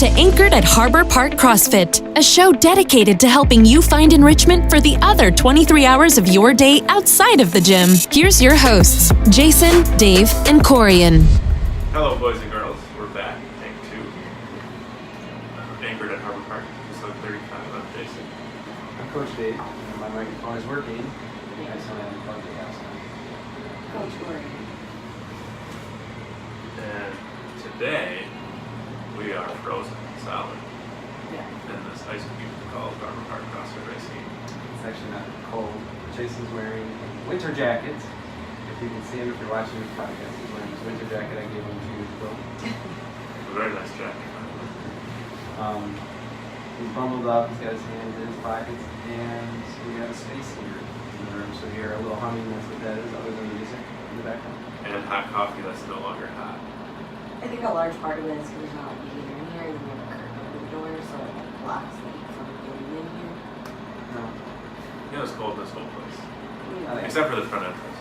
to Anchored at Harbor Park CrossFit, a show dedicated to helping you find enrichment for the other 23 hours of your day outside of the gym. Here's your hosts, Jason, Dave, and Corian. Hello, boys and girls. We're back. Take two. Anchored at Harbor Park. Episode 35. I'm Jason. I'm Coach Dave, and my microphone is working. You guys don't have any plug it out. Coach Corian. And today, we are frozen solid Yeah. in this ice cube called Harbor Park CrossFit Racing. It's actually not cold. Jason's wearing a winter jacket. If you can see him, if you're watching this podcast, he's wearing his winter jacket I gave him 2 years ago. A very nice jacket. He's bundled up, he's got his hands in his pockets, and we have a space heater in the room. So you hear a little humming, that's what that is, other than the music in the background. And hot coffee that's no longer hot. I think a large part of it is because there's not like heater in here, and we have a curtain over the door, so it like blocks the heat from getting in here. No. You know, it's cold in this whole place. Yeah. Except for the front entrance.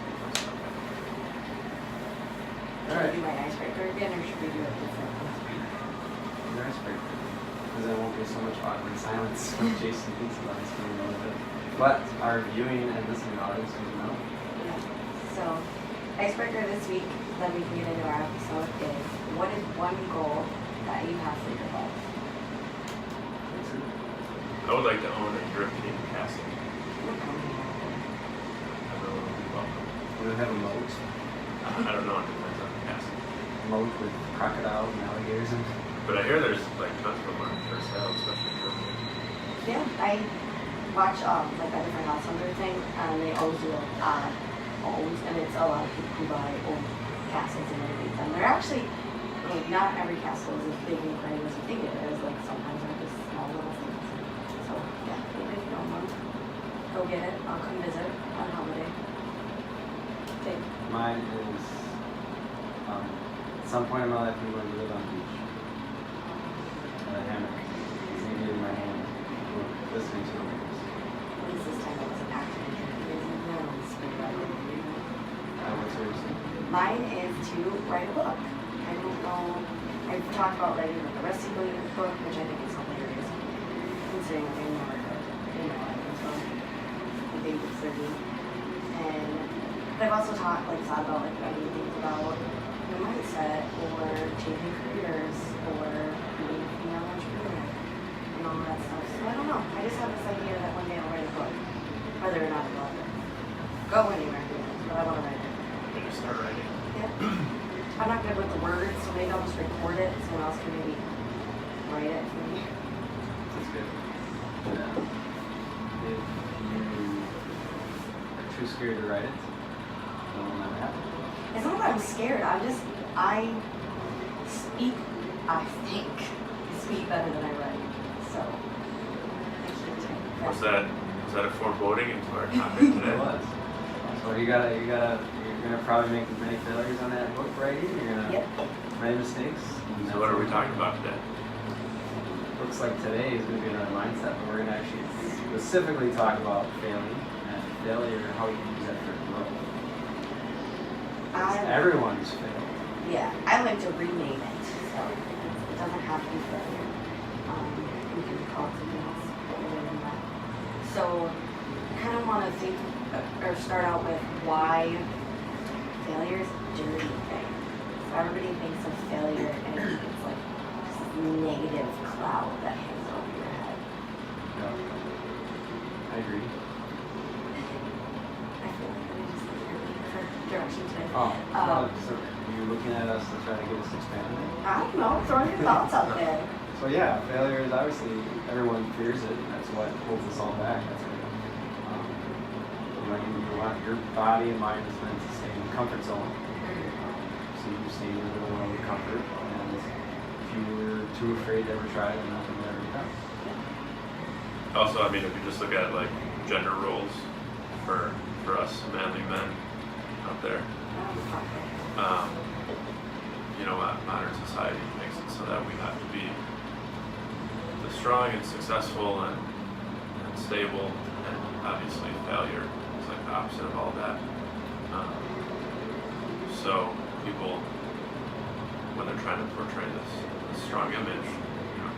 Should we do my icebreaker again, or should we do it different? Your icebreaker. Because there won't be so much awkward silence when Jason thinks about his game a little bit. But our viewing and listening audience will know. Yeah. So, icebreaker this week, then we can get into our episode, is what is one goal that you have for your life? I would like to own a European castle. Everyone would be welcome. We don't have a moat. I don't know, it depends on the castle. Moat with crocodiles and alligators and But I hear there's like tons of them on for sale, especially in Germany. Yeah, I watch like a different house hunter thing, and they always do homes, and it's a lot of people who buy old castles and renovate them. They're actually, like, not every castle is as big and grand as you think it is. Like, sometimes they're just small little things. So yeah, maybe if you don't want, go get it. I'll come visit on holiday. Okay. mine is at some point in my life I'm going to live on the beach. In a hammock. Maybe in my hand. Listening to the waves. At least this time it was an accident. There's no speed right over here. What's yours? Mine is to write a book. I don't know. I've talked about writing like a recipe book, which I think is hilarious, considering I never could in my life until I think it's 30. And but I've also thought about like writing things about your mindset or changing careers or being a female entrepreneur and all that stuff. So I don't know. I just have this idea that one day I'll write a book, whether or not I'll go anywhere, but I want to write it. When you start writing. Yeah. I'm not good with the words, so maybe I'll just record it. Someone else can maybe write it for me. That's good. Yeah. If you are too scared to write it, then it will never happen. It's not that I'm scared. I speak better than I write. So I keep doing Was that a foreboding into our topic today? It was. So you're gonna probably make as many failures on that book writing. You're gonna Yep. make mistakes. So what are we talking about today? Looks like today is gonna be another mindset, but we're gonna actually specifically talk about failing and failure and how you can use that for growth. Everyone's failed. Yeah, I like to rename it, so it doesn't have to be failure. We can call it something else other than that. So I kind of want to think or start out with why failure is a dirty thing. So everybody thinks of failure and it's like this negative cloud that hangs over your head. Yeah. I agree. I feel like I'm just looking for direction today. Oh, so are you looking at us to try to get us to expand on it? I don't know, throwing your thoughts out there. So yeah, failure is obviously, everyone fears it. That's what holds us all back. That's what, you want your body and mind is meant to stay in the comfort zone. So you stay in your little world of comfort. And if you were too afraid to ever try it, then nothing would ever come. Also, I mean, if you just look at like gender roles for us manly men out there, you know, modern society makes it so that we have to be the strong and successful and stable, and obviously failure is like the opposite of all that. So people, when they're trying to portray this strong image, you know,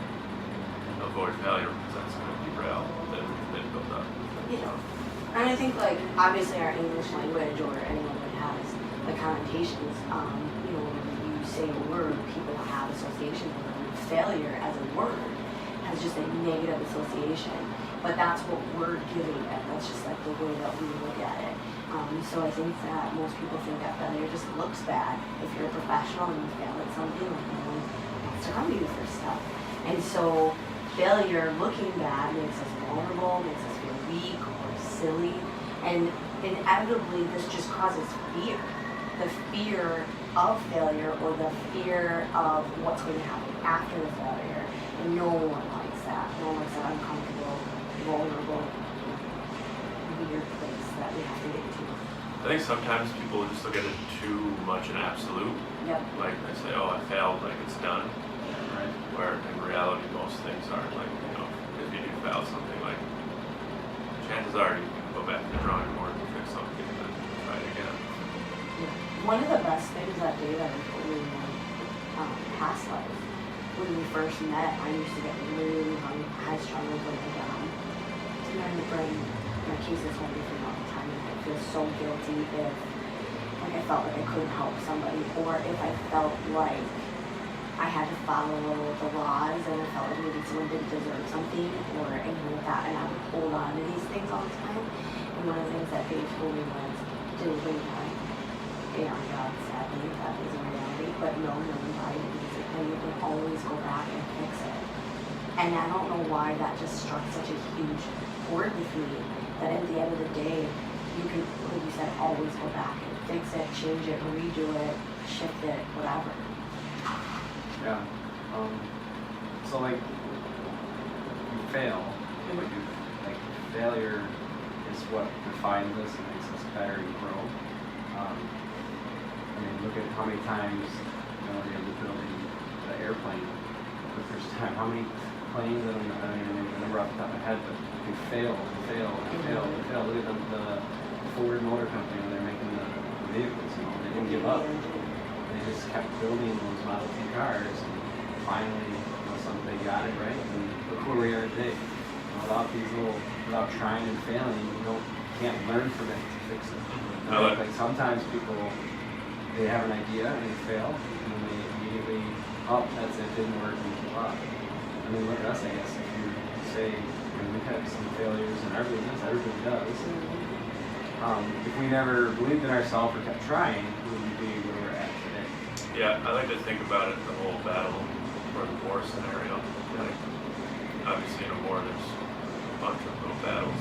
avoid failure because that's going to derail everything they've built up. And I think like obviously our English language or anyone that has the connotations, when you say a word, people have associations with it. Failure as a word has just a negative association, but that's what we're giving it. That's just like the way that we look at it. So I think that most people think that failure just looks bad. If you're a professional and you fail at something, like no one wants to come to you for stuff. And so failure looking bad makes us vulnerable, makes us feel weak or silly, and inevitably this just causes fear. The fear of failure or the fear of what's going to happen after the failure. And no one likes that. No one likes that uncomfortable, vulnerable, weird place that we have to get to. I think sometimes people just look at it too much in absolute. Yep. Like they say, oh, I failed, like it's done. Right. Where in reality, most things aren't. Like, if you do fail something, like, chances are you can go back to the drawing board and fix something and then try it again. One of the best things that Dave ever told me in past life, when we first met, I used to get really high strung with my my cases went different all the time, and I feel so guilty if I felt like I couldn't help somebody, or if I felt like I had to follow the laws and I felt like maybe someone didn't deserve something or anything like that, and I would hold on to these things all the time. And one of the things that Dave told me was, do it on God, sadly, that is a reality, but no one by it is it, and you can always go back and fix it. And I don't know why that just struck such a huge chord with me, that at the end of the day, you can, like you said, always go back and fix it, change it, redo it, shift it, whatever. Yeah. So like, you fail, but failure is what defines us and makes us better and grow. Look at how many times, they were building the airplane for the first time. How many planes, I don't even remember off the top of my head, but they failed. Look at the Ford Motor Company when they're making the vehicles, they didn't give up. They just kept building those Model T cars, and finally, they got it right, and look where we are today. Without trying and failing, you can't learn from it to fix it. Like sometimes people, they have an idea and they fail, and then they immediately, that's it, didn't work, and give up. Look at us, I guess. If you say, we've had some failures in our business, everybody does. If we never believed in ourselves or kept trying, we would be where we're at today. Yeah, I like to think about it, the whole battle or the war scenario. Like, obviously in a war, there's a bunch of little battles.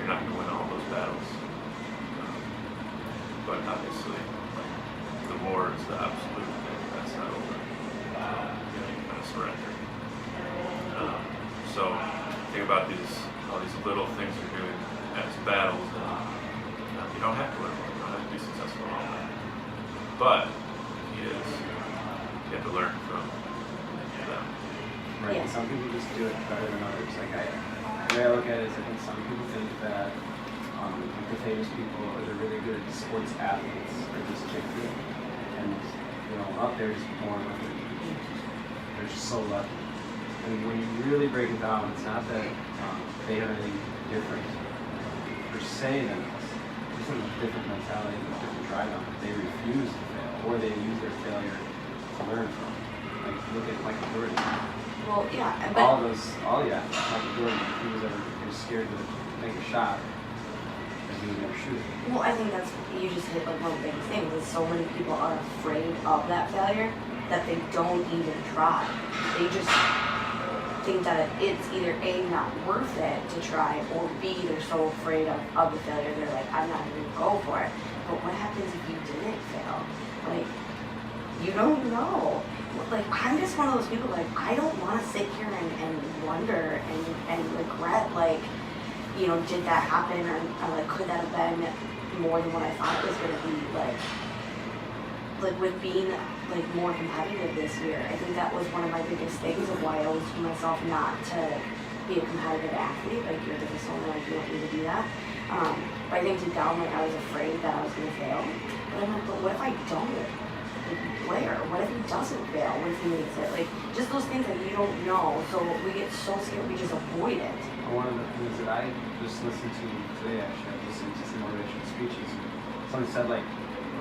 You're not going to win all those battles. But obviously, the war is the absolute thing. That's not over. You kind of surrender. So think about all these little things you're doing as battles, and you don't have to win them. You don't have to be successful in all that. But you have to learn from them. Right. Yeah. Some people just do it better than others. The way I look at it is, I think some people think that the famous people or the really good sports athletes are just gifted, and up there just born with it. They're just so lucky. And when you really break it down, it's not that they have anything different per se than us. It's just a different mentality, a different drive on it. They refuse to fail, or they use their failure to learn from. Like, look at Michael Jordan. Well, yeah, but Michael Jordan, he was scared to make a shot, because he would never shoot it. well, I think you just hit one of the biggest things is so many people are afraid of that failure that they don't even try. They just think that it's either A, not worth it to try, or B, they're so afraid of the failure, they're like, I'm not even gonna go for it. But what happens if you didn't fail? Like, you don't know. Like, I'm just one of those people, like, I don't want to sit here and wonder and regret, like, did that happen, or like, could that have been more than what I thought it was going to be, like with being like more competitive this year. I think that was one of my biggest things of why I always told myself not to be a competitive athlete. Like, you're just only like, you don't need to do that. But I think deep down, like, I was afraid that I was going to fail. But I'm like, but what if I don't? where? What if he doesn't fail? What if he makes it? Like, just those things that you don't know. So we get so scared, we just avoid it. One of the things that I just listened to today, actually, I listened to some motivational speeches. Someone said, like,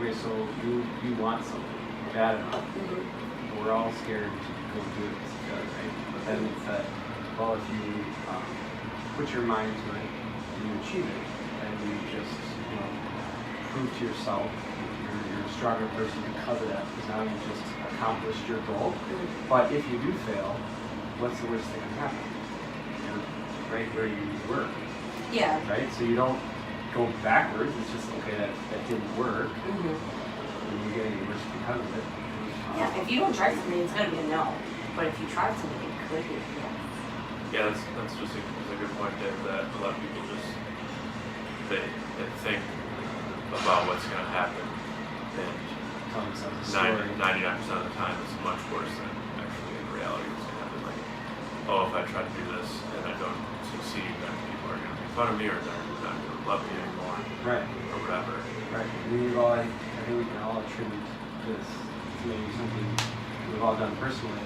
okay, so you want something bad enough. We're all scared to go do it, right? But then it said, well, if you put your mind to it and you achieve it, then you just, prove to yourself you're a stronger person because of that, because now you've just accomplished your goal. But if you do fail, what's the worst thing that can happen? You're right where you were. Yeah. Right? So you don't go backwards. It's just, okay, that didn't work. And you're getting worse because of it. Yeah, if you don't try something, it's going to be a no. But if you try something, it could be a yes. Yeah, that's just a good point, Dave, that a lot of people just, they think about what's going to happen, and 99% of the time it's much worse than actually in reality what's going to happen. Like, oh, if I try to do this and I don't succeed, then people are going to make fun of me, or they're not going to love me anymore, right, or whatever. Right. I think we can all attribute this to maybe something we've all done personally.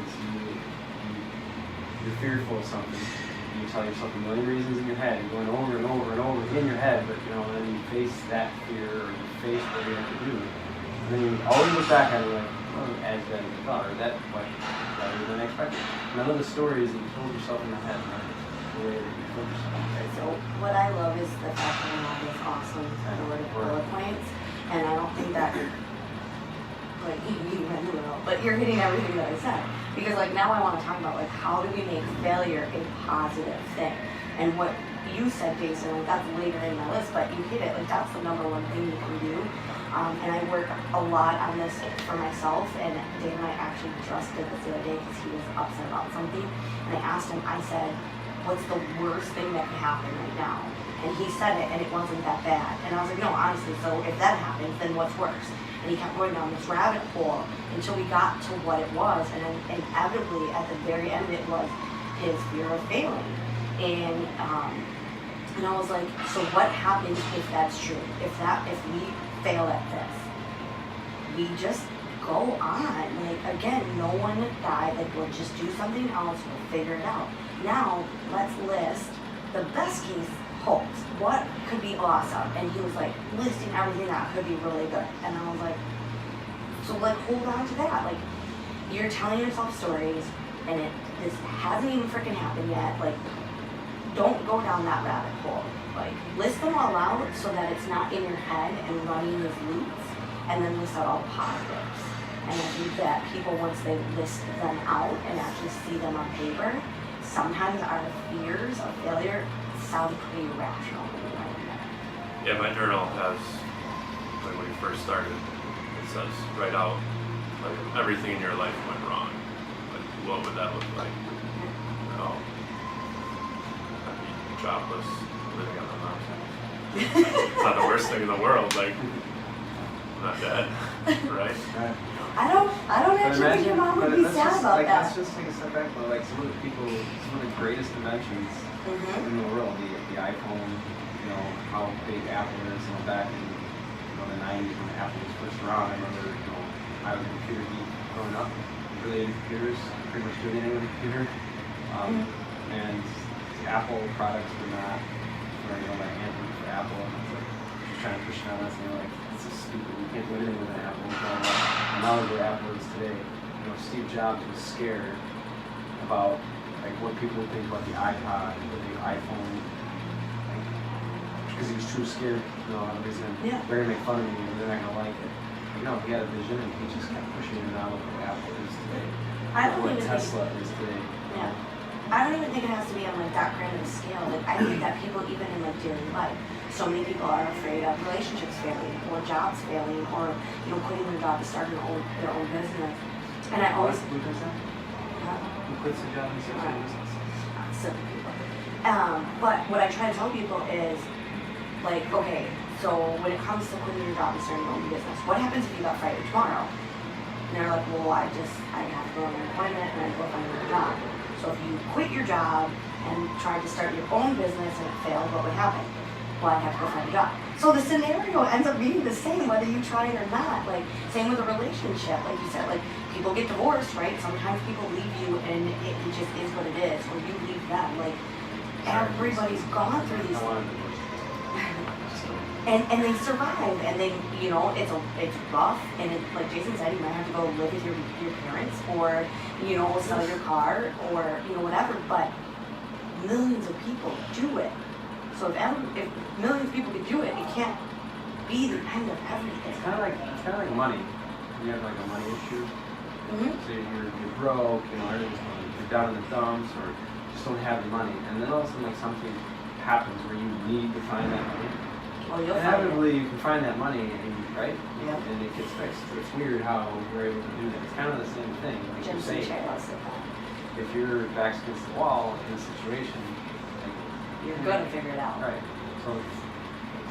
Is you're fearful of something. You tell yourself a million reasons in your head, you're going over and over and over in your head, but then you face that fear, or you face what you have to do. And then you always look back at it like, oh, as bad as you thought, or that went better than expected. None of the stories that you told yourself in your head are the way that you told yourself. Okay, so what I love is the fact that I have this awesome bullet points, and I don't think that, like, you went through it all, but you're hitting everything that I said. Because, like, now I want to talk about, like, how do we make failure a positive thing? And what you said, Jason, like, that's later in my list, but you hit it. Like, that's the number one thing you can do. And I work a lot on this for myself, and Dave and I actually just did this the other day because he was upset about something. And I asked him, I said, what's the worst thing that can happen right now? And he said it, and it wasn't that bad. And I was like, no, honestly, so if that happens, then what's worse? And he kept going down this rabbit hole until we got to what it was. And then inevitably, at the very end, it was his fear of failing. And I was like, so what happens if that's true? If we fail at this, we just go on. Like, again, no one died. Like, we'll just do something else. We'll figure it out. Now, let's list the best case hopes. What could be awesome? And he was like listing everything that could be really good. And I was like, so like hold on to that. Like, you're telling yourself stories and this hasn't even freaking happened yet. Like, don't go down that rabbit hole. Like, list them all out so that it's not in your head and running these loops, and then list out all positives. And I think that people, once they list them out and actually see them on paper, sometimes our fears of failure sound pretty rational when you write them. Yeah, my journal has, like, when you first started, it says write out, like, everything in your life went wrong. Like, what would that look like? I'd be jobless, living on the mountain. It's not the worst thing in the world. Like, I'm not dead, right? I don't actually think your mom would be sad about like, that. Let's just take a step back, but like some of the greatest inventions in the world, the iPhone, how big Apple is, back in the 90s when Apple was first around. I remember, I was a computer geek growing up, really into computers, pretty much doing anything with a computer. And the Apple products were not, like anthem for Apple, and I was like, just trying to push it on us, and they're like, this is stupid, we can't do anything with an Apple. And now where Apple is today, Steve Jobs was scared about like what people would think about the iPod or the iPhone, like, because he was too scared, everybody's they're gonna make fun of me and they're not gonna like it. He had a vision and he just kept pushing it around with what Apple is today. What Tesla is today. Yeah. I don't even think it has to be on like that grand of a scale. Like, I think that people, even in like daily life, so many people are afraid of relationships failing or jobs failing or quitting their job to start their own business. And I always Who does that? Who quits their job and starts their business? Simple people. But what I try to tell people is, like, okay, so when it comes to quitting your job and starting your own business, what happens if you got fired tomorrow? And they're like, well, I have to go on an appointment and I go find another job. So if you quit your job and tried to start your own business and it failed, what would happen? Well, I'd have to go find a job. So the scenario ends up being the same whether you try it or not. Like, same with a relationship. Like you said, like, people get divorced, right? Sometimes people leave you and it just is what it is, or you leave them. Like, everybody's gone through these and they survive, and they, you know, it's rough, and it, like Jason said, you might have to go live with your parents, or, you know, sell your car, or, you know, whatever, but millions of people do it. So if millions of people could do it, it can't be the end of everything. It's kind of like money. You have like a money issue. Mm-hmm. So you're broke, you know, everything's going, you're down in the dumps, or just don't have the money, and then all of a sudden, like, something happens where you need to find that money. Well, you'll inevitably you can find that money, right? Yeah. And it gets fixed. It's weird how we're able to do that. It's kind of the same thing. Like you're saying, if your back's against the wall in a situation, like, you're gonna figure it out. Right. So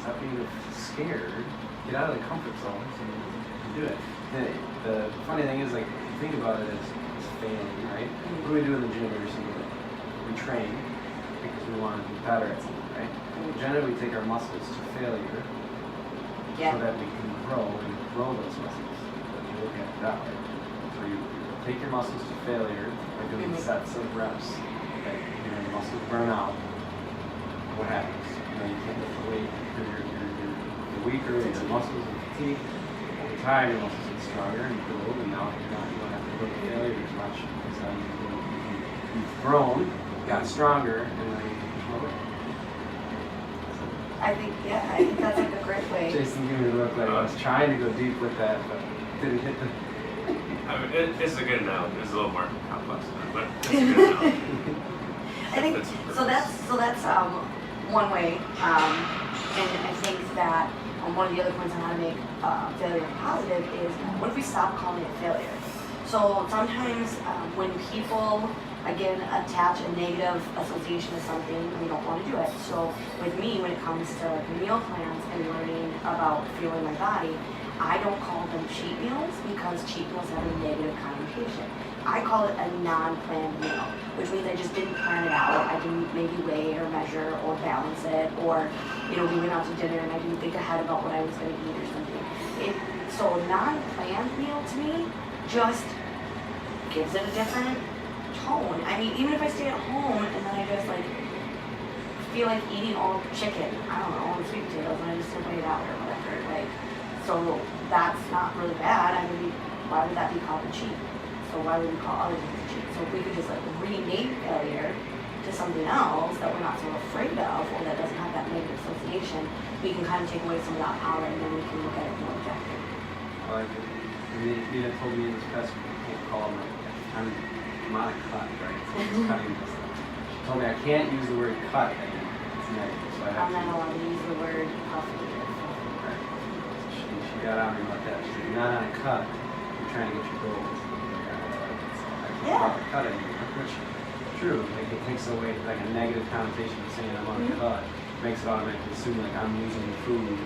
stop being scared. Get out of the comfort zone so you do it. The funny thing is, like, if you think about it as failing, right? Mm-hmm. What do we do in the gym every single day? We train because we want to be better at something, right? Generally, we take our muscles to failure so that we can grow those muscles. If you look at it that way. So you take your muscles to failure by doing sets of reps. Okay? And your muscles burn out. What happens? You know, you can't lift the weight because you're weaker, your muscles are fatigued. Over time, your muscles get stronger and build, and now you don't have to go to failure as much because now you've grown, got stronger, and now you can control it. I think that's like a great way. Jason gave me a look like I was trying to go deep with that, but didn't hit the... I mean, it's a good analogy. It's a little more complex than that, but it's a good analogy. I think so. That's one way, and I think that one of the other points on how to make failure positive is, what if we stop calling it failure? So sometimes when people, again, attach a negative association to something, we don't want to do it. So with me, when it comes to meal plans and learning about fueling my body, I don't call them cheat meals because cheat meals have a negative connotation. I call it a non-planned meal, which means I just didn't plan it out. I didn't maybe weigh or measure or balance it, or, you know, we went out to dinner and I didn't think ahead about what I was going to eat or something. So a non-planned meal to me just gives it a different tone. I mean, even if I stay at home and then I just like feel like eating all chicken, I don't know, and sweet potatoes, and I just simply eat out or whatever, like, so that's not really bad. I mean, why would that be called a cheat? So why would we call other things a cheat? So if we could just like rename failure to something else that we're not so afraid of, or that doesn't have that negative association, we can kind of take away some of that power, and then we can look at it more objectively. I like it. Nina told me in this past week, I can't call them, I'm on a cut, right? So it's cutting this stuff. She told me I can't use the word cut anymore. It's negative, so I have I'm not allowed to use the word puffy. Right. She got on me about that. She said, you're not on a cut, you're trying to get your goals. I can't call it a cut anymore, which is true. Like, it takes away like a negative connotation of saying I'm on a cut. It makes it automatically assume like I'm losing food,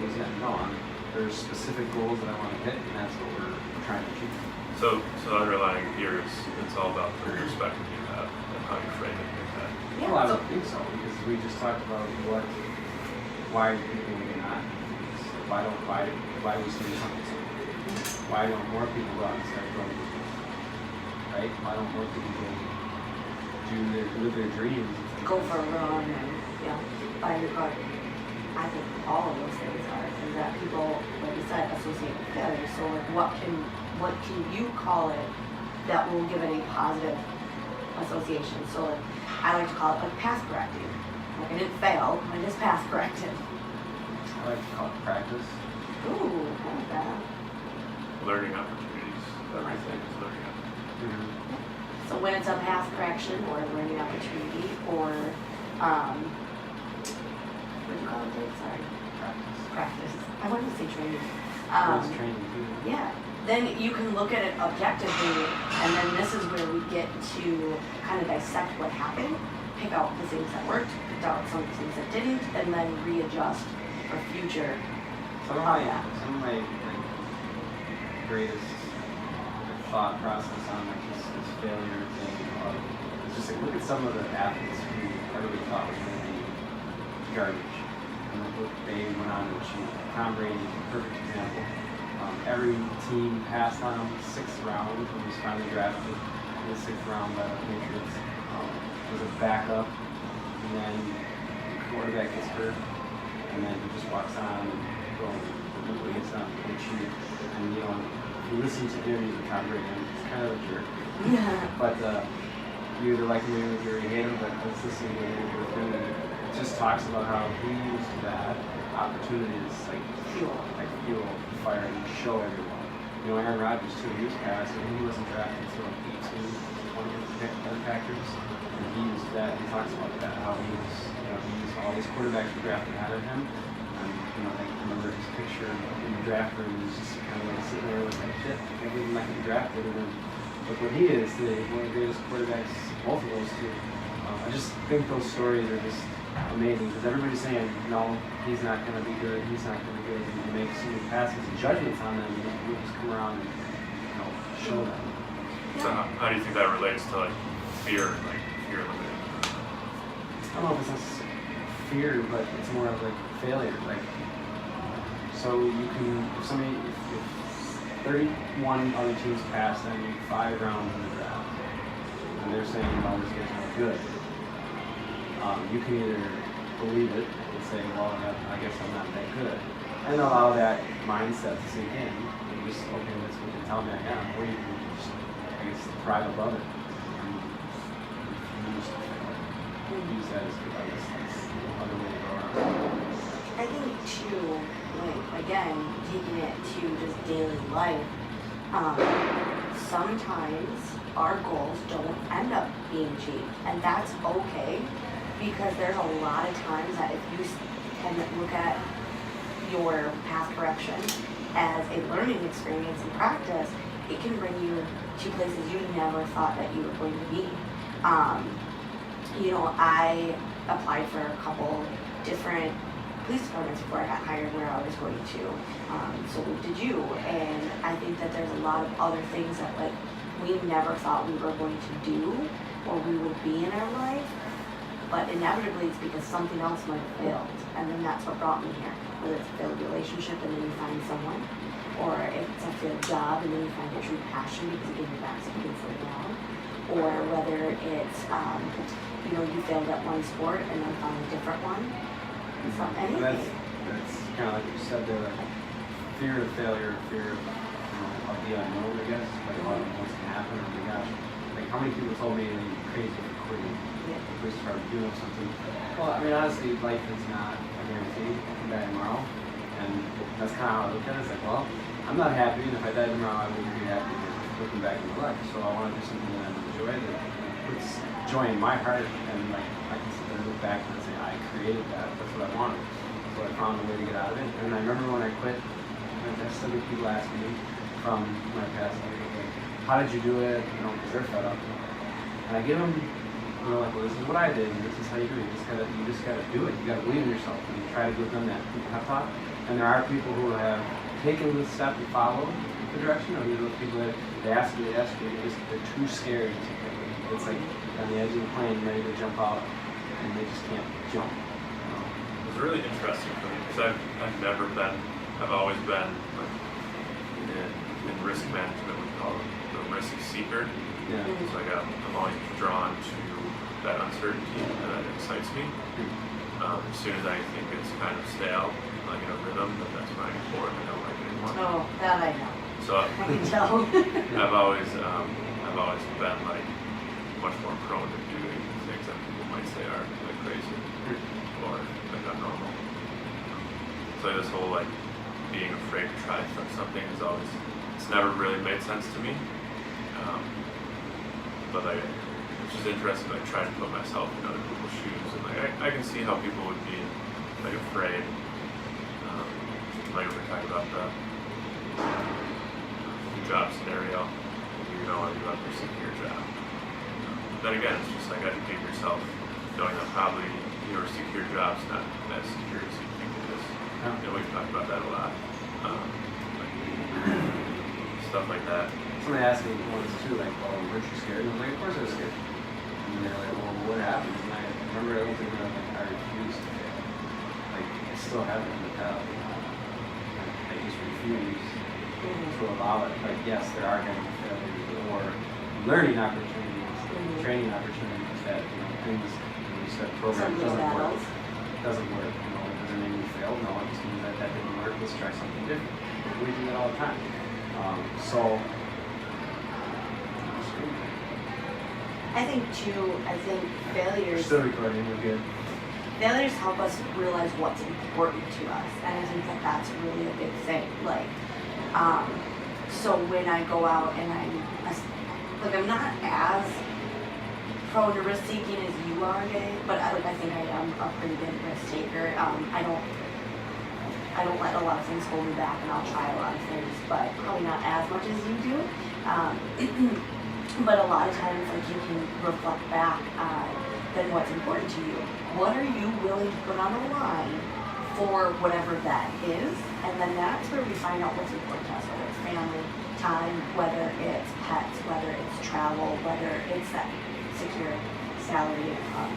losing it. No, there's specific goals that I want to hit, and that's what we're trying to achieve. So underlying here is it's all about the perspective you have and how you frame it in your head. Yeah, Well, I so don't think so, because we just talked about why people are not. Why we say something? Why don't more people go out and start growing? Right? Why don't more people live their dreams? go for a run and, you know, buy your car. I think all of those things are things that people, like you said, associate with failure. So like what can you call it that will give it a positive association? So like I like to call it like past correcting. Like I didn't fail, I just past corrected. I like to call it practice. Ooh, I like that. Learning opportunities. Everything is learning opportunities. Mm-hmm. So when it's a past correction or a learning opportunity or what do you call it, Dave? Sorry. Practice. I wanted to say training. It's training too. Yeah. Then you can look at it objectively, and then this is where we get to kind of dissect what happened, pick out the things that worked, pick out some things that didn't, and then readjust for future. Some of my greatest thought process on like this failure thing is just like look at some of the athletes who everybody thought was going to be garbage. and look, they went on to achieve. Tom Brady is a perfect example. Every team passed on him 6th round when he was finally drafted in the 6th round by the Patriots. Was a backup, and then the quarterback gets hurt, and then he just walks on and boom, look what he's done, and achieved. And you know, if you listen to interviews with Tom Brady, he's kind of a jerk. But you either like him or you hate him, but let's listen to an interview with him, and it just talks about how he used that opportunity as like fuel, fire, and show everyone. You know, Aaron Rodgers too, he was passed, and he wasn't drafted until 18, 20 other Packers. And he used that, he talks about that, how he was, you know, he used all these quarterbacks who drafted ahead of him. And, you know, I remember his picture in the draft room, he was just kind of like sitting there with like, shit, I didn't like to be drafted. And then look what he is today, one of the greatest quarterbacks, both of those two. I just think those stories are just amazing because everybody's saying, no, he's not going to be good, he's not going to be good. And you make so many passes and judgments on them, and you just come around and, you know, show them. So how do you think that relates to like fear, like fear limiting? I don't know if it's necessarily fear, but it's more of like failure. Like, so you can, if 31 other teams pass on you 5 rounds in the draft, and they're saying, well, this guy's not good, you can either believe it and say, well, I guess I'm not that good, and allow that mindset to sink in, and just, okay, that's what they tell me I am, or you can just, I guess, thrive above it. Use that as good, I guess that's another way to go around. I think too, like again, taking it to just daily life, sometimes our goals don't end up being achieved, and that's okay, because there's a lot of times that if you can look at your path correction as a learning experience and practice, it can bring you to places you never thought that you were going to be. You know, I applied for a couple different police departments before I got hired where I was going to. So did you. And I think that there's a lot of other things that like we never thought we were going to do or we would be in our life. But inevitably it's because something else might have failed. And then that's what brought me here. Whether it's a failed relationship and then you find someone, or if it's a failed job and then you find a true passion because it gave you back something for long, or whether it's you know, you failed at one sport and then found a different one. From anything. That's kind of like you said there, like fear of failure, fear of, you know, of the unknown, I guess. Like a lot of what's going to happen. Oh my gosh. Like how many people told me they'd be crazy for quitting if we started doing something? Well, I mean, honestly, life is not a guarantee. I can die tomorrow. And that's kind of how I look at it. It's like, well, I'm not happy, and if I died tomorrow, I wouldn't be happy looking back in my life. So I want to do something that I enjoy, that puts joy in my heart, and like I can sit there and look back and say, I created that. That's what I wanted. So I found a way to get out of it. And I remember when I quit, that's so many people ask me from my past, like, how did you do it? You know, because they're fed up. And I give them, you know, like, well, this is what I did, and this is how you do it. You just gotta do it. You gotta believe in yourself, and you try to give them that pep talk. And there are people who have taken the step to follow the direction. You know, those people that they ask you, they're too scared to take it. It's like on the edge of the plane, ready to jump out, and they just can't jump. It's really interesting for me because I've always been like in risk management, we call it the risk seeker. Yeah. So I'm always drawn to that uncertainty, and that excites me. As soon as I think it's kind of stale, like in a rhythm, that's when I get bored and I don't like it anymore. Oh, that I know. So I can tell. I've always been like much more prone to doing things that people might say are like crazy or like not normal. So this whole like being afraid to try something it's never really made sense to me. But it's just interesting, like trying to put myself in other people's shoes, and like I can see how people would be like afraid. Like we were talking about the job scenario, you know, you have to secure job. Then again, it's just like educate yourself, knowing that probably your secure job's not as secure as you think it is. You know, we've talked about that a lot. Stuff like that. Somebody asked me once too, like, well, weren't you scared? And I was like, of course I was scared. And they're like, well, what happened? And I remember everything that I refused to fail. Like, still have that mentality. I just refuse to allow it. Like, yes, there are going to be failures or learning opportunities, training opportunities that, things, you said program doesn't work. It doesn't work, it doesn't mean we failed. No, it just means that didn't work. Let's try something different. We do that all the time. I think failures. Still recording, we're good. Failures help us realize what's important to us, and I think that that's really a big thing. Like, so when I go out and I'm not as prone to risk taking as you are, Dave, but I think I am a pretty good risk taker. I don't let a lot of things hold me back, and I'll try a lot of things, but probably not as much as you do. But a lot of times, like, you can reflect back on then what's important to you. What are you willing to put on the line for whatever that is? And then that's where we find out what's important to us, whether it's family, time, whether it's pets, whether it's travel, whether it's that secure salary income.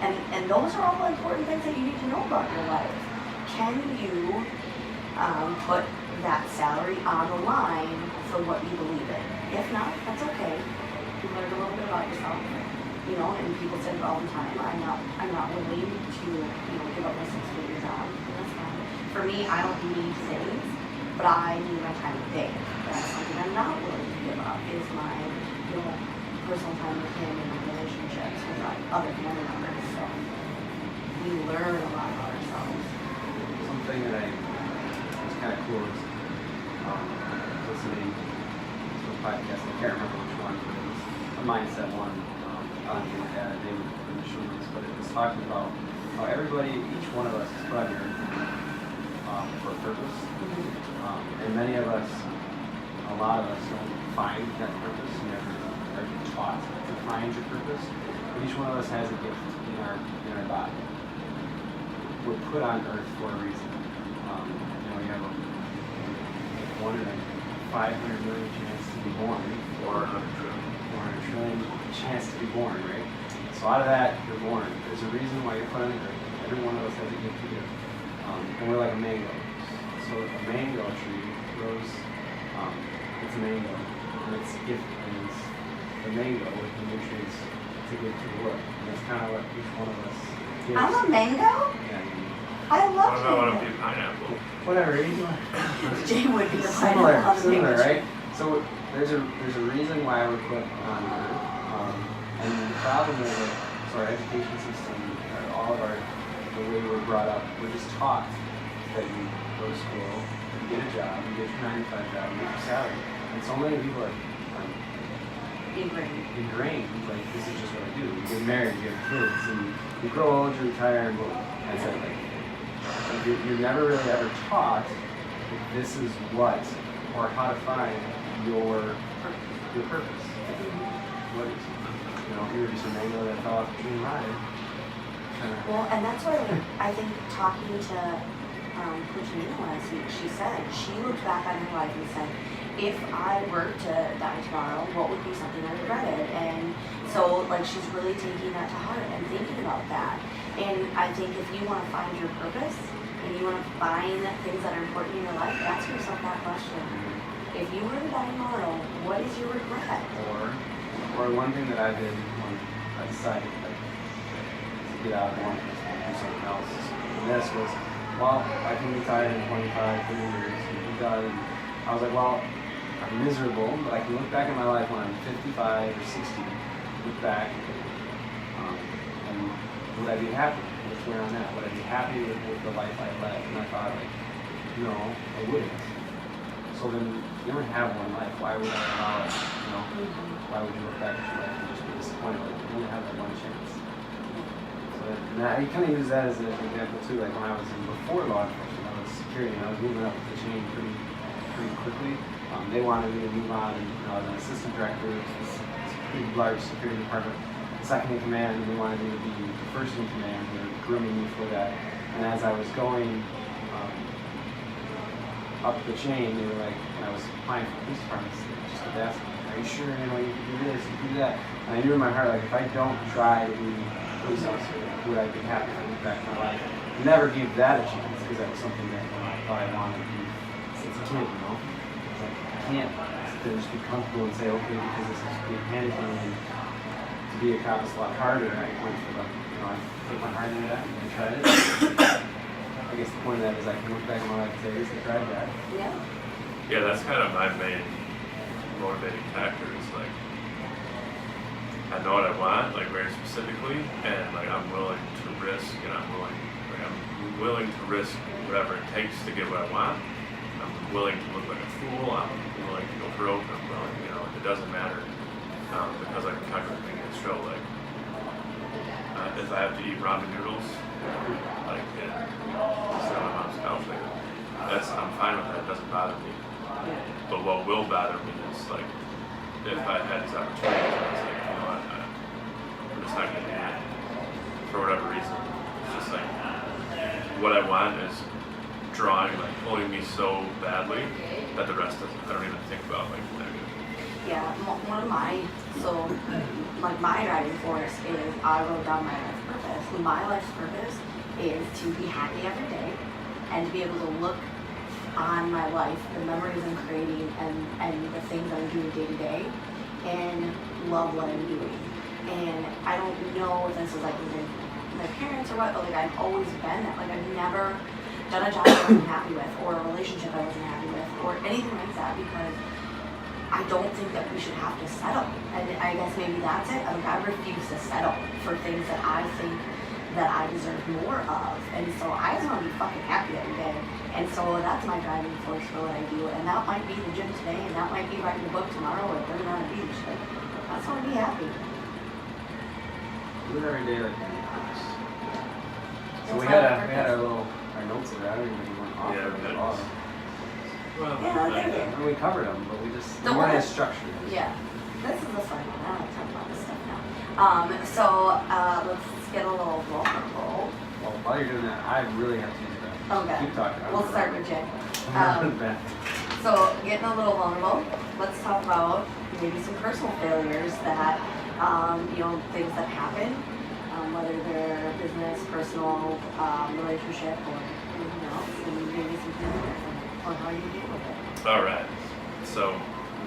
And those are all important things that you need to know about your life. Can you put that salary on the line for what you believe in? If not, that's okay. You learned a little bit about yourself, and people say it all the time, I'm not willing to, give up my 6-figure job. And that's fine. For me, I don't need things, but I need my time of day. That's something I'm not willing to give up, is my, personal time with him and relationships with other family members. So we learn a lot about ourselves. Something that was kind of cool is listening to a podcast, I can't remember which one, but it was a mindset one on David Machines, but it was talking about how each one of us is put on earth for a purpose. And many of us, a lot of us don't find that purpose, never are taught to find your purpose. But each one of us has a gift in our body. We're put on earth for a reason. You have a 1 in a 500 million chance to be born, or 100 trillion chance to be born, right? So out of that, you're born. There's a reason why you're put on earth. Every one of us has a gift to give. And we're like a mango. So a mango tree grows, it's a mango, and its gift is the mango with the nutrients to give to the world. And that's kind of what each one of us gives. I'm a mango? Yeah. I love I want to be pineapple. Whatever. Jay would be the Similar, right? So there's a reason why we're put on earth. And the problem is that our education system, all of the way we're brought up, we're just taught that you go to school, you get a job, you get your 9-to-5 job, you get your salary. And so many people are ingrained, like, this is just what I do. You get married, you have kids, and you grow old, you retire, and boom. That's it. Like, you're never really ever taught if this is what, or how to find your purpose. What is it? If you were just a mango that fell off the tree and rotted. Well, and that's why I think talking to Coach Nina last week, she said, she looked back on her life and said, if I were to die tomorrow, what would be something I regretted? And so, like, she's really taking that to heart and thinking about that. And I think if you want to find your purpose, and you want to find things that are important in your life, ask yourself that question. If you were to die tomorrow, what is your regret? Or one thing that I did when I decided to get out of one and do something else, and this was, I can retire in 25, 30 years, and be done. And I was like, I'm miserable, but I can look back at my life when I'm 55 or 60, look back, and would I be happy? Let's where I'm at. Would I be happy with the life I led? And I thought, no, I wouldn't. So then, you only have one life. Why would I allow it? Why would you look back at your life and just be disappointed? Like, you only have that one chance. So you kind of use that as an example too. Like when I was before law enforcement, I was security, and I was moving up the chain pretty quickly. They wanted me to move on, and I was an assistant director of this pretty large security department, second in command, and they wanted me to be the first in command. They were grooming me for that. And as I was going up the chain, they were like, when I was applying for police departments, they just kept asking, are you sure, you can do this, you can do that? And I knew in my heart, like, if I don't try to be a police officer, would I be happy if I look back at my life? never gave that a chance because that was something that I thought I wanted to do since a kid, you know? It's like, I can't just be comfortable and say, okay, because this is being handed to me, and to be a cop is a lot harder. I went for the, I put my heart into that and tried it. I guess the point of that is I can look back on my life and say, at least I tried that. Yeah. Yeah, that's kind of my main motivating factor is like, I know what I want, like very specifically, and like I'm willing to risk, and I'm willing to risk whatever it takes to get what I want. I'm willing to look like a fool. I'm willing to go broke. I'm willing, it doesn't matter because I can kind of make it show like if I have to eat ramen noodles, like sit on my mom's couch, like I'm fine with that. It doesn't bother me. But what will bother me is like if I had these opportunities, I was like, I'm just not gonna do it for whatever reason. It's just like what I want is drawing, like pulling me so badly that the rest doesn't. I don't even think about like negative. Yeah, one of my driving force is I wrote down my life's purpose. My life's purpose is to be happy every day and to be able to look on my life, the memories I'm creating, and the things I'm doing day to day, and love what I'm doing. And I don't know if this is like with my parents or what, but like I've always been that. Like I've never done a job I wasn't happy with, or a relationship I wasn't happy with, or anything like that, because I don't think that we should have to settle. And I guess maybe that's it. Like I refuse to settle for things that I think that I deserve more of. And so I just want to be fucking happy every day. And so that's my driving force for what I do. And that might be the gym today, and that might be writing a book tomorrow, or living on a beach. Like, I just want to be happy. Live every day like that. So we had our notes around it, and we went off Yeah, a lot. Well, And we covered them, but we The weren't one- as structured. Yeah, this is a fun one. I don't talk about this stuff now. So let's get a little vulnerable. Well, while you're doing that, I really have to use that. Okay. Keep talking. We'll start with Jay. I'm So getting a little vulnerable. Let's talk about maybe some personal failures that things that happen, whether they're business, personal, relationship, or anything else, and maybe some things on how you deal with it. All right. So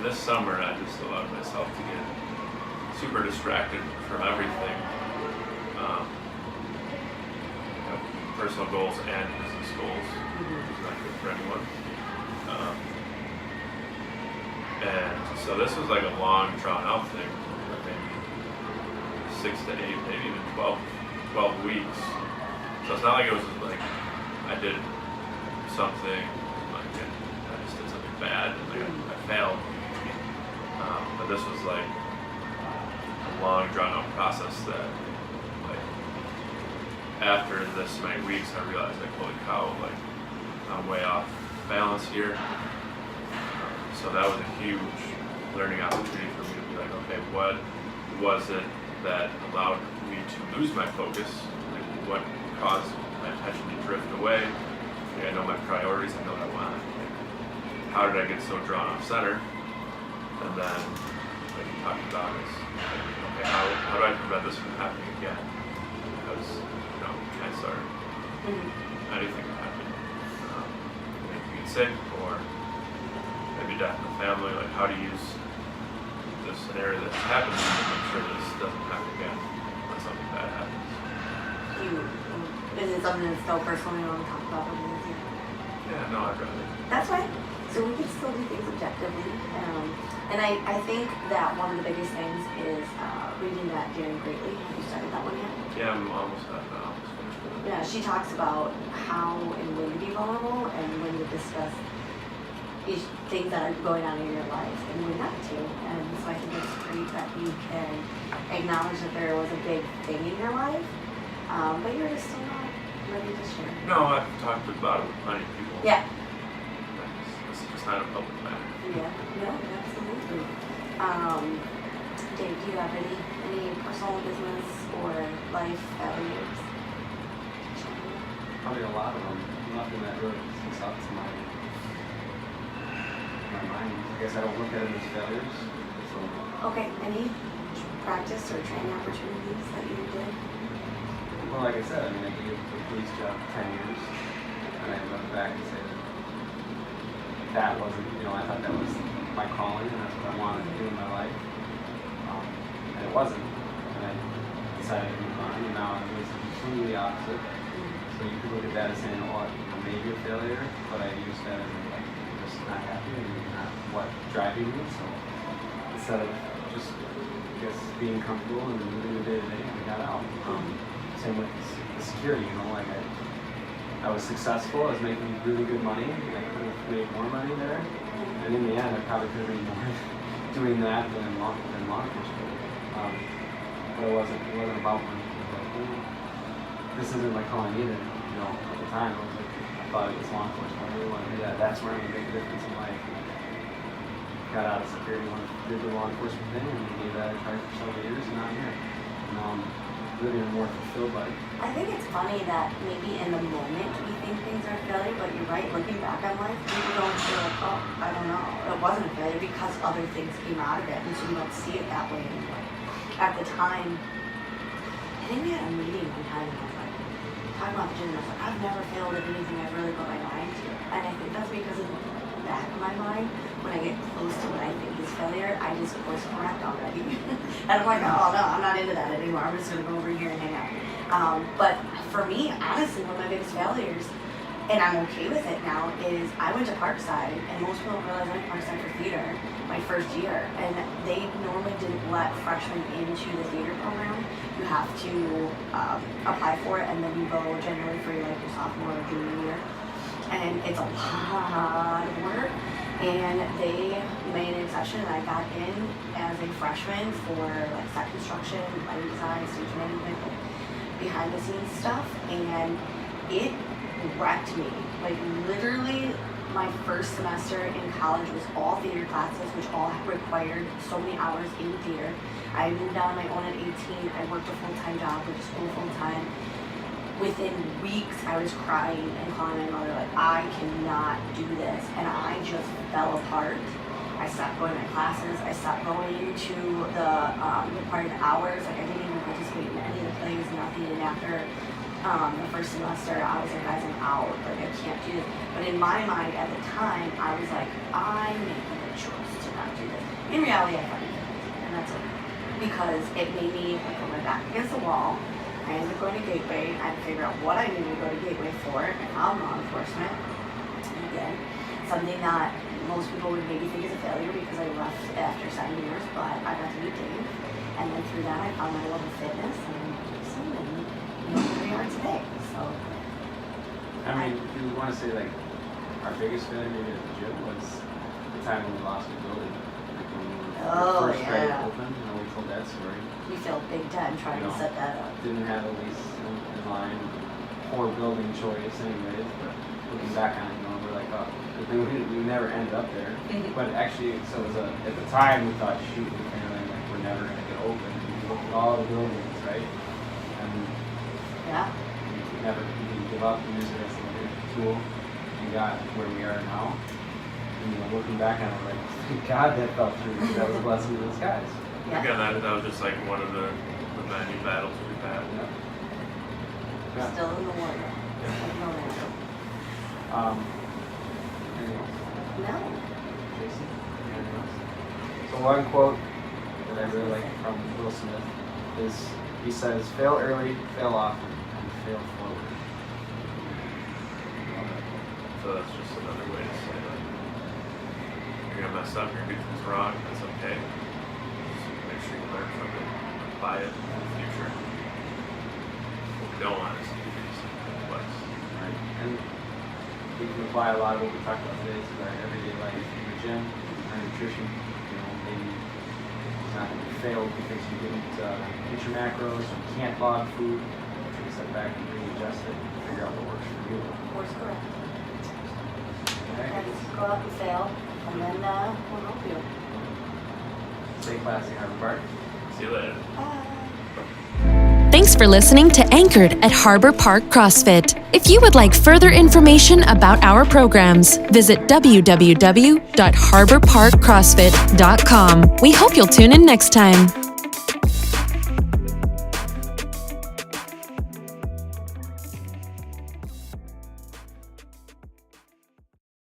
this summer, I just allowed myself to get super distracted from everything, personal goals and business goals, which is not good for anyone. And so this was like a long, drawn-out thing, maybe 6 to 8, maybe even 12 weeks. So it's not like it was like I did something, like I just did something bad, and like I failed. But this was like a long, drawn-out process that, like, after this many weeks, I realized, like, holy cow, like, I'm way off balance here. So that was a huge learning opportunity for me to be like, okay, what was it that allowed me to lose my focus? Like, what caused my attention to drift away? Like, I know my priorities, I know what I want. Like, how did I get so drawn off center? And then, like you talked about, is like, okay, how do I prevent this from happening again? Because, cancer, anything can happen. Maybe you get sick, or maybe death in the family. Like, how to use this scenario that's happening to make sure this doesn't happen again when something bad happens. Is it something that's still personal you want to talk about with you? Yeah, no, I'd rather. That's fine. So we can still do things objectively. And I think that one of the biggest things is reading that Daring Greatly. Have you started that one yet? Yeah, I'm almost finished with it. Yeah, she talks about how and when to be vulnerable and when to discuss things that are going on in your life and when not to. And so I think it's great that you can acknowledge that there was a big thing in your life, but you're just still not ready to share. No, I've talked about it with plenty of people. Yeah. This is just not a public matter. Yeah, no, absolutely. Dave, do you have any personal business or life failures? Probably a lot of them. Nothing that really sticks out to my mind. I guess I don't look at them as failures. So. Okay, any practice or training opportunities that you did? Well, like I said, I mean, I gave the police job 10 years, and I look back and say that wasn't, I thought that was my calling, and that's what I wanted to do in my life. And it wasn't. And I decided to move on, and now it was completely opposite. So you could look at that as saying, oh, maybe a failure, but I used that as like, I'm just not happy and not what driving me. So instead of just, I guess, being comfortable and living the day to day, I got out. Same with the security, like I was successful, I was making really good money, and I could have made more money there. And in the end, I probably could have made more doing that than law enforcement. But it wasn't about money. This isn't like calling either, at the time. I thought it was law enforcement. I really want to do that. That's where I'm going to make a difference in life. Got out of security, did the law enforcement thing, and gave that a try for several years, and now I'm here. And really more fulfilled by it. I think it's funny that maybe in the moment we think things are a failure, but you're right, looking back on life, people don't feel like, oh, I don't know, it wasn't a failure because other things came out of it, and so you don't see it that way anymore. At the time, I think we had a meeting one time, and I was like, talking about the gym, and I was like, I've never failed at anything I've really put my mind to. And I think that's because in the back of my mind, when I get close to what I think is failure, I just course correct already. And I'm like, oh no, I'm not into that anymore. I'm just gonna go over here and hang out. But for me, honestly, one of my biggest failures, and I'm okay with it now, is I went to Parkside, and most people don't realize I went to Parkside for theater my first year, and they normally didn't let freshmen into the theater program. You have to apply for it, and then you go generally for your sophomore or junior year. And it's a lot of work, and they made an exception, and I got in as a freshman for set construction, lighting design, stage management, behind the scenes stuff, and it wrecked me. Literally, my first semester in college was all theater classes, which all required so many hours in theater. I moved on my own at 18. I worked a full-time job, went to school full-time. Within weeks, I was crying and calling my mother, I cannot do this. And I just fell apart. I stopped going to my classes. I stopped going to the required hours. I didn't even participate in any of the plays, nothing. And after the first semester, I was like, guys, I'm out. I can't do this. But in my mind at the time, I was like, I'm making a choice to not do this. In reality, I fucking did. And that's it. Because it made me put my back against the wall. I ended up going to Gateway. I had to figure out what I needed to go to Gateway for. I found law enforcement. Again, something that most people would maybe think is a failure because I left after 7 years, but I got to meet Dave. And then through that, I found my love of fitness and Jason, and here we are today. So, I mean, if you want to say our biggest failure maybe at the gym was the time when we lost the building. When we were first ready to open, we told that story. We felt big time trying to set that up. Didn't have a lease in line, poor building choice anyways, but looking back on it, we're like, oh, we never ended up there. But actually, so it was at the time we thought, shoot, we're never going to get open. We looked at all the buildings, right? And yeah, we didn't give up and use it as a tool. We got where we are now. And looking back on it, we're like, thank God that fell through. That was a blessing in disguise. yeah. Again, that was just one of the many battles we've had. Yeah. Still in the war. No. Anything else? No. Jason? Anything else? So one quote that I really like from Will Smith is, he says, fail early, fail often, and fail forward. So that's just another way to say that you're gonna mess up, you're gonna do things wrong, that's okay. Just make sure you learn from it, apply it in the future. What we don't want is to do these twice. Right. And we can apply a lot of what we talked about today to our everyday life in the gym, our nutrition. Maybe it's not going to be failed because you didn't hit your macros, or you can't log food. Take a step back and readjust it and figure out what works for you. Course correct. Okay. And go out and fail, and then we'll help you. Stay classy, Harvard Park. See you later. Bye. Thanks for listening to Anchored at Harbor Park CrossFit. If you would like further information about our programs, visit www.harborparkcrossfit.com. We hope you'll tune in next time.